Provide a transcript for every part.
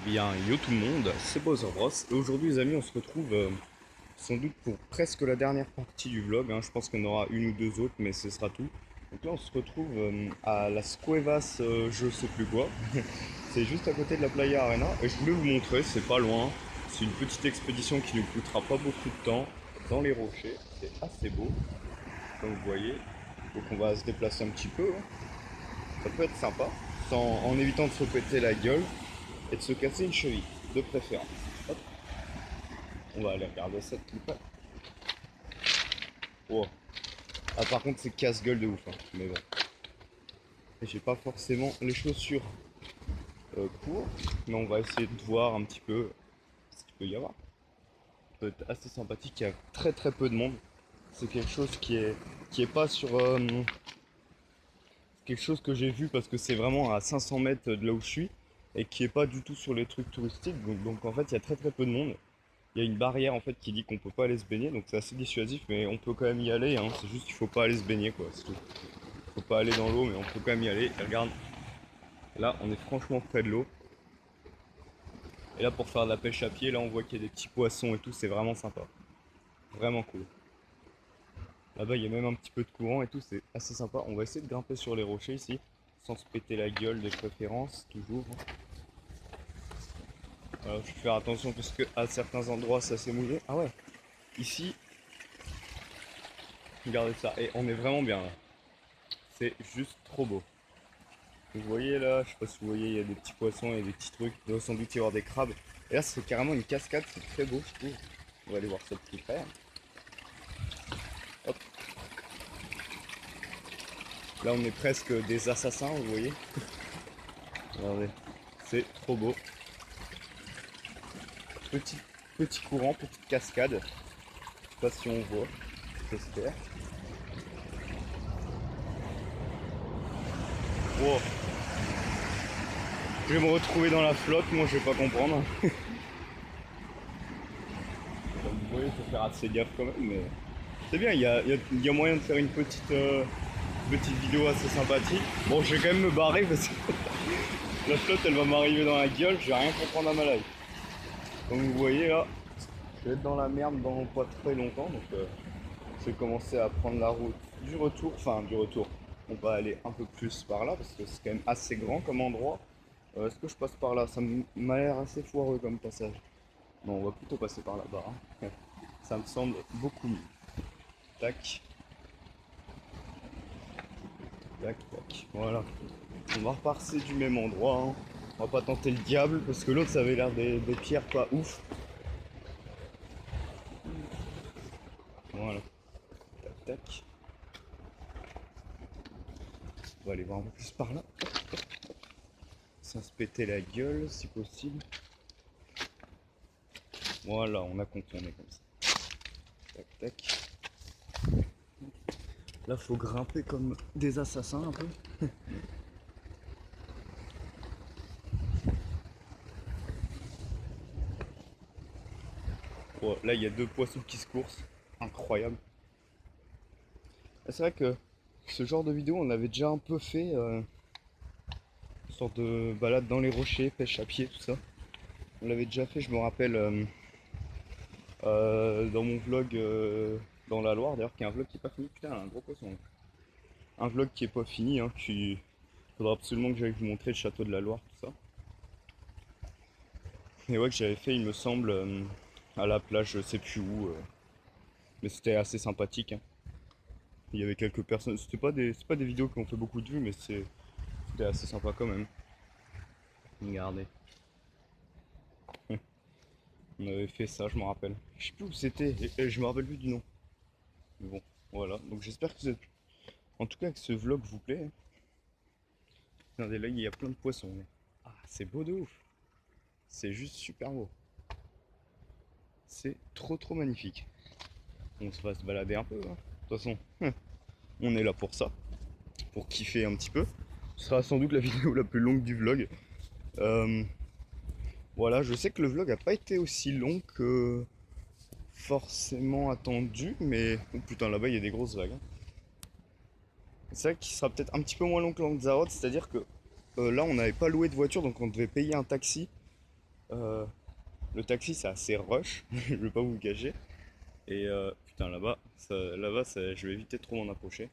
Eh bien, yo tout le monde, c'est Bowser Bros. Et aujourd'hui, les amis, on se retrouve sans doute pour presque la dernière partie du vlog, hein. Je pense qu'on aura une ou deux autres, mais ce sera tout. Donc là, on se retrouve à Las Cuevas, je sais plus quoi. C'est juste à côté de la Playa Arena. Et je voulais vous montrer, c'est pas loin. C'est une petite expédition qui ne coûtera pas beaucoup de temps dans les rochers. C'est assez beau, comme vous voyez. Donc on va se déplacer un petit peu, hein. Ça peut être sympa, en évitant de se péter la gueule et de se casser une cheville, de préférence. Hop, on va aller regarder ça de plus près. Oh. Ah, par contre, c'est casse-gueule de ouf, hein. Mais bon. Et j'ai pas forcément les chaussures pour, mais on va essayer de voir un petit peu ce qu'il peut y avoir. Ça peut être assez sympathique, il y a très très peu de monde. C'est quelque chose qui est pas sur. Quelque chose que j'ai vu parce que c'est vraiment à 500 mètres de là où je suis et qui est pas du tout sur les trucs touristiques. Donc en fait, il y a très très peu de monde. Il y a une barrière en fait qui dit qu'on peut pas aller se baigner, donc c'est assez dissuasif, mais on peut quand même y aller, hein. C'est juste qu'il faut pas aller se baigner, quoi, c'est tout. Faut pas aller dans l'eau, mais on peut quand même y aller. Et regarde, là on est franchement près de l'eau. Et là pour faire de la pêche à pied, là on voit qu'il y a des petits poissons et tout, c'est vraiment sympa. Vraiment cool. Là-bas il y a même un petit peu de courant et tout, c'est assez sympa. On va essayer de grimper sur les rochers ici, sans se péter la gueule, des préférences, toujours. Je vais faire attention parce que à certains endroits ça s'est mouillé. Ah ouais, ici, regardez ça, et on est vraiment bien là. C'est juste trop beau. Vous voyez là, je sais pas si vous voyez, il y a des petits poissons et des petits trucs. Il doit sans doute y avoir des crabes. Et là, c'est carrément une cascade, c'est très beau, je trouve. On va aller voir ça de plus près. Hop. Là, on est presque des assassins, vous voyez. Regardez, c'est trop beau. Petit, petit courant, petite cascade. Je sais pas si on voit, j'espère. Wow. Je vais me retrouver dans la flotte, moi je vais pas comprendre. Comme vous voyez, il faut faire assez gaffe quand même, mais c'est bien, il y a moyen de faire une petite vidéo assez sympathique. Bon, je vais quand même me barrer parce que la flotte elle va m'arriver dans la gueule, je vais rien comprendre à ma life. Comme vous voyez là, je vais être dans la merde dans pas très longtemps, donc je vais commencer à prendre la route du retour, enfin du retour. On va aller un peu plus par là parce que c'est quand même assez grand comme endroit. Est-ce que je passe par là? Ça m'a l'air assez foireux comme passage. Non, on va plutôt passer par là-bas, hein. Ça me semble beaucoup mieux. Tac, tac, tac. Voilà. On va repasser du même endroit, hein. On va pas tenter le diable parce que l'autre ça avait l'air des pierres pas ouf. Voilà. Tac, tac. On va aller voir un peu plus par là. Sans se péter la gueule si possible. Voilà, on a contourné comme ça. Tac, tac. Là, faut grimper comme des assassins un peu. Oh, là, il y a deux poissons qui se coursent. Incroyable. C'est vrai que ce genre de vidéo, on avait déjà un peu fait. Une sorte de balade dans les rochers, pêche à pied, tout ça. On l'avait déjà fait, je me rappelle, dans mon vlog dans la Loire, d'ailleurs, qui est un vlog qui est pas fini. Putain, un gros poisson. Un vlog qui est pas fini, hein, qui. Faudra absolument que j'aille vous montrer le château de la Loire, tout ça. Et ouais, que j'avais fait, il me semble, à la plage, je sais plus où. Mais c'était assez sympathique, hein. Il y avait quelques personnes. C'est pas des vidéos qui ont fait beaucoup de vues, mais c'était assez sympa quand même. Regardez. On avait fait ça, je me rappelle. Je sais plus où c'était, et je me rappelle plus du nom. Mais bon, voilà. Donc j'espère que en tout cas que ce vlog vous plaît, hein. Regardez là, il y a plein de poissons. Ah, c'est beau de ouf. C'est juste super beau. C'est trop trop magnifique. On se va se balader un peu, hein. De toute façon, on est là pour ça. Pour kiffer un petit peu. Ce sera sans doute la vidéo la plus longue du vlog. Euh, voilà, je sais que le vlog a pas été aussi long que forcément attendu, mais oh putain, là-bas il y a des grosses vagues, hein. C'est vrai qu'il sera peut-être un petit peu moins long que Lanzarote, c'est-à-dire que là on n'avait pas loué de voiture, donc on devait payer un taxi Euh, le taxi c'est assez rush, je vais pas vous le cacher. Et putain là-bas je vais éviter de trop m'en approcher.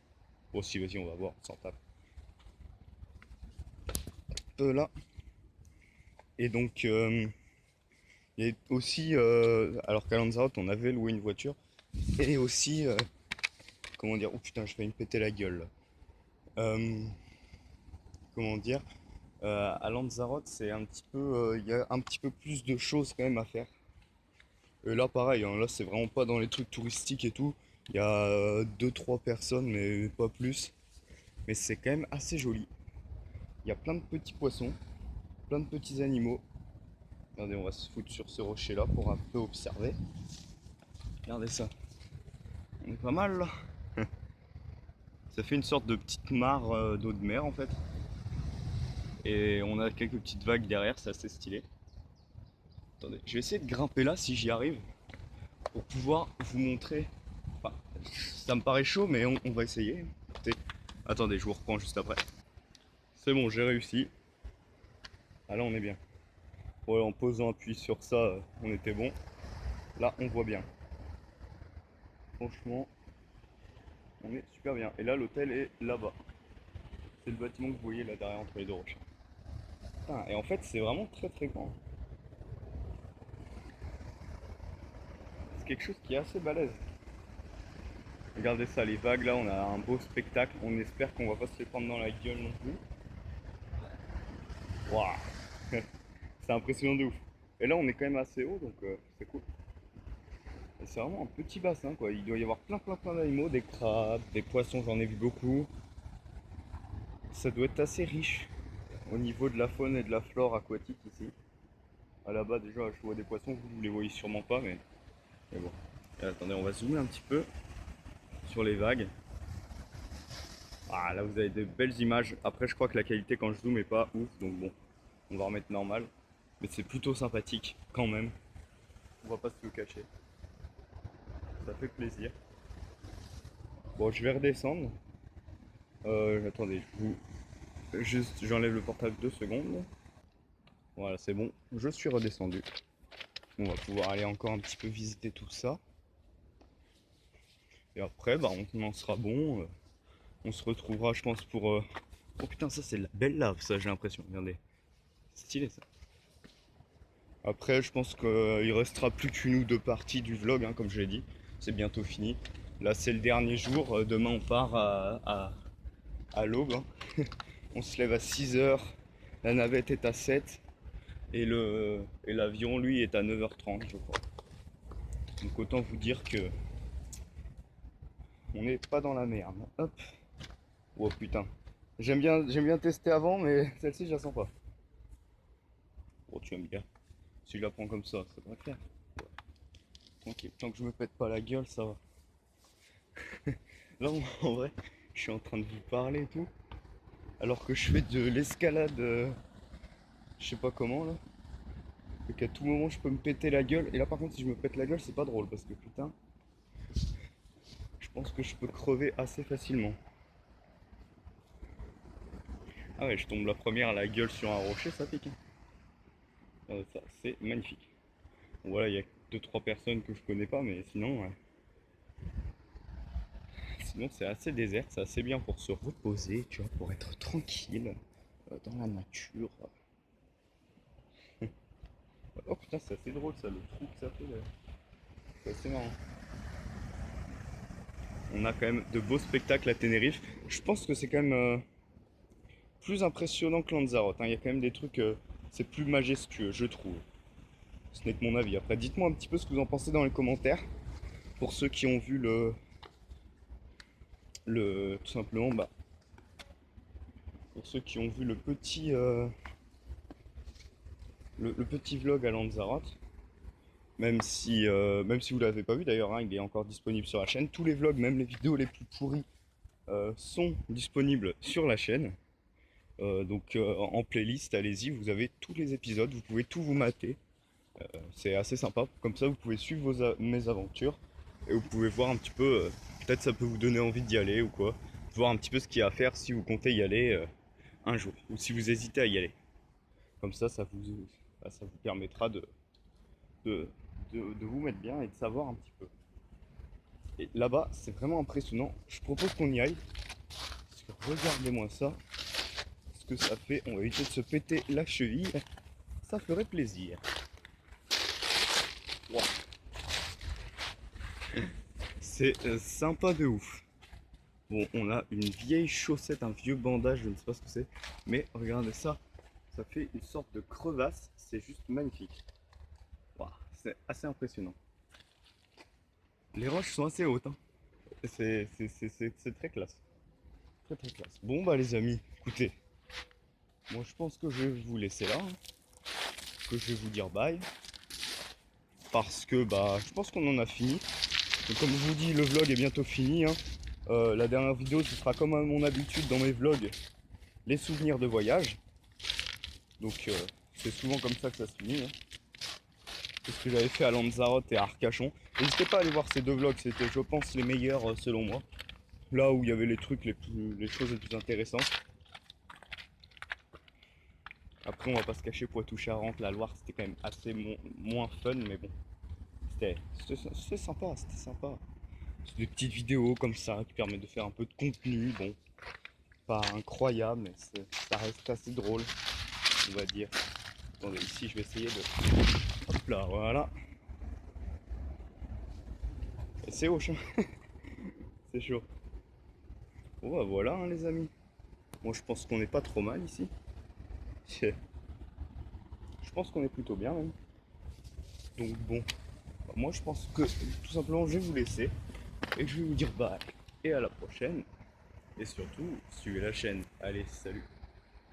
Bon si vas-y on va voir, on s'en tape. Là. Et donc il y a aussi, alors qu'à Lanzarote on avait loué une voiture. Et aussi, comment dire, oh putain je vais me péter la gueule là. Comment dire, à Lanzarote c'est un petit peu, il y a un petit peu plus de choses quand même à faire. Et là pareil, hein, là c'est vraiment pas dans les trucs touristiques et tout. Il y a deux trois personnes mais pas plus. Mais c'est quand même assez joli. Il y a plein de petits poissons, plein de petits animaux. Regardez, on va se foutre sur ce rocher là pour un peu observer. Regardez ça. On est pas mal là. Ça fait une sorte de petite mare d'eau de mer en fait. Et on a quelques petites vagues derrière, c'est assez stylé. Attendez, je vais essayer de grimper là si j'y arrive. Pour pouvoir vous montrer. Enfin, ça me paraît chaud mais on va essayer. Écoutez. Attendez, je vous reprends juste après. C'est bon, j'ai réussi. Ah là on est bien. Ouais, en posant appui sur ça, on était bon. Là on voit bien. Franchement, on est super bien. Et là l'hôtel est là-bas. C'est le bâtiment que vous voyez là derrière entre les deux rochers. Putain, et en fait c'est vraiment très très grand. C'est quelque chose qui est assez balèze. Regardez ça, les vagues là, on a un beau spectacle. On espère qu'on va pas se les prendre dans la gueule non plus. Waouh. C'est impressionnant de ouf. Et là on est quand même assez haut donc c'est cool. Et c'est vraiment un petit bassin quoi. Il doit y avoir plein d'animaux, des crabes, des poissons, j'en ai vu beaucoup. Ça doit être assez riche au niveau de la faune et de la flore aquatique ici. Ah, là-bas déjà je vois des poissons, vous les voyez sûrement pas mais bon. Et attendez, on va zoomer un petit peu sur les vagues. Ah là vous avez de belles images. Après je crois que la qualité quand je zoome est pas ouf donc bon, on va remettre normal. Mais c'est plutôt sympathique quand même. On va pas se le cacher. Ça fait plaisir. Bon je vais redescendre. Attendez, juste j'enlève le portable 2 secondes. Voilà c'est bon, je suis redescendu. On va pouvoir aller encore un petit peu visiter tout ça. Et après bah on en sera bon. On se retrouvera je pense pour... Oh putain ça c'est de la belle lave ça j'ai l'impression, regardez. C'est stylé ça. Après, je pense qu'il restera plus qu'une ou deux parties du vlog, hein, comme je l'ai dit. C'est bientôt fini. Là, c'est le dernier jour. Demain, on part à l'aube, hein. On se lève à 6 h. La navette est à 7. Et l'avion, lui, est à 9 h 30, je crois. Donc, autant vous dire que on n'est pas dans la merde. Hop. Oh putain. J'aime bien tester avant, mais celle-ci, je la sens pas. Oh, tu aimes bien. Si je la prends comme ça devrait le faire. Tranquille. Tant que je me pète pas la gueule, ça va. Là, en vrai, je suis en train de vous parler et tout, alors que je fais de l'escalade, je sais pas comment là. Et qu'à tout moment, je peux me péter la gueule. Et là, par contre, si je me pète la gueule, c'est pas drôle parce que putain, je pense que je peux crever assez facilement. Ah ouais, je tombe la première à la gueule sur un rocher, ça pique, hein. Ça, c'est magnifique. Bon, voilà, il y a deux trois personnes que je connais pas, mais sinon, sinon c'est assez désert, c'est assez bien pour se reposer, tu vois, pour être tranquille dans la nature. Oh putain, c'est assez drôle ça, le trou que ça fait là. C'est assez marrant. On a quand même de beaux spectacles à Tenerife. Je pense que c'est quand même plus impressionnant que Lanzarote, hein. Il y a quand même des trucs, c'est plus majestueux, je trouve. Ce n'est que mon avis. Après, dites-moi un petit peu ce que vous en pensez dans les commentaires. Pour ceux qui ont vu tout simplement, bah, pour ceux qui ont vu le petit vlog à Lanzarote. Même si vous l'avez pas vu d'ailleurs, hein, il est encore disponible sur la chaîne. Tous les vlogs, même les vidéos les plus pourries, sont disponibles sur la chaîne. Donc en playlist, allez-y, vous avez tous les épisodes, vous pouvez tout vous mater. C'est assez sympa, comme ça vous pouvez suivre mes aventures et vous pouvez voir un petit peu, peut-être ça peut vous donner envie d'y aller ou quoi. Voir un petit peu ce qu'il y a à faire si vous comptez y aller un jour ou si vous hésitez à y aller. Comme ça bah, ça vous permettra de, de vous mettre bien et de savoir un petit peu. Et là-bas, c'est vraiment impressionnant. Je propose qu'on y aille. Parce que regardez-moi ça. Ce que ça fait. On va éviter de se péter la cheville. Ça ferait plaisir. Wow. C'est sympa de ouf. Bon, on a une vieille chaussette, un vieux bandage, je ne sais pas ce que c'est. Mais regardez ça. Ça fait une sorte de crevasse. C'est juste magnifique. Wow. C'est assez impressionnant. Les roches sont assez hautes, hein. C'est très classe. Très très classe. Bon bah les amis, écoutez. Moi je pense que je vais vous laisser là. Hein, que je vais vous dire bye. Parce que bah je pense qu'on en a fini. Donc, comme je vous dis, le vlog est bientôt fini. Hein. La dernière vidéo, ce sera comme à mon habitude dans mes vlogs, les souvenirs de voyage. Donc c'est souvent comme ça que ça se finit. Hein. C'est ce que j'avais fait à Lanzarote et à Arcachon. N'hésitez pas à aller voir ces deux vlogs, c'était je pense les meilleurs selon moi. Là où il y avait les trucs les choses les plus intéressantes. Après on va pas se cacher, Poitou-Charentes, la Loire c'était quand même assez moins fun, mais bon. C'était sympa, c'était sympa. C'est des petites vidéos comme ça qui permettent de faire un peu de contenu, bon. Pas incroyable, mais ça reste assez drôle, on va dire. Attendez, ici je vais essayer de... Hop là, voilà. Et c'est haut, c'est chaud. Bon bah voilà hein, les amis. Moi je pense qu'on n'est pas trop mal ici. Je pense qu'on est plutôt bien même. Donc bon, bah, moi je pense que tout simplement je vais vous laisser. Et que je vais vous dire bye. Et à la prochaine. Et surtout, suivez la chaîne. Allez, salut.